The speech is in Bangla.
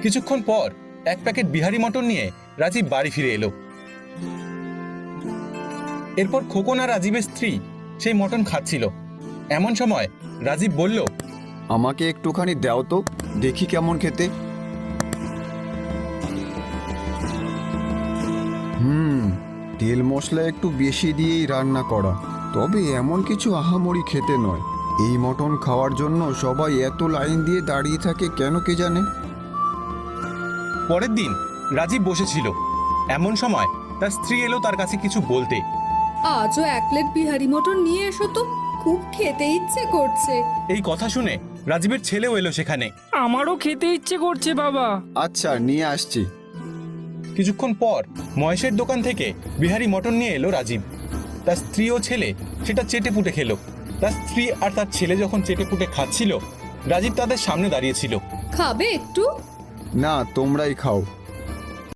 কিছুক্ষণ পর এক প্যাকেট বিহারি মটন নিয়ে রাজীব বাড়ি ফিরে এলো। এরপর খোকন আর রাজীবের স্ত্রী সেই মটন খাচ্ছিল। এমন সময় রাজীব বলল, আমাকে একটুখানি দাও তো, দেখি কেমন খেতে। তেল মশলা একটু বেশি দিয়েই রান্না করা, তবে এমন কিছু আহামরি খেতে নয়। এই মটন খাওয়ার জন্য সবাই এত লাইন দিয়ে দাঁড়িয়ে থাকে কেন কে জানে। পরের দিন রাজীব বসেছিল। এমন সময় তার স্ত্রী এলো তার কাছে কিছু বলতে। আজও এক প্লেট বিহারি মটন নিয়ে এসো তো, খুব খেতে ইচ্ছে করছে। এই কথা শুনে রাজীবের ছেলেও এলো সেখানে। আমারও খেতে ইচ্ছে করছে বাবা। আচ্ছা, নিয়ে আসছি। কিছুক্ষণ পর মহেশের দোকান থেকে বিহারি মটন নিয়ে এলো রাজীব। তার স্ত্রী ও ছেলে সেটা চেটে পুটে খেলো। তার স্ত্রী আর তার ছেলে যখন চেটে পুটে খাচ্ছিল, রাজীব তাদের সামনে দাঁড়িয়েছিল। খাবে একটু? না, তোমরাই খাও।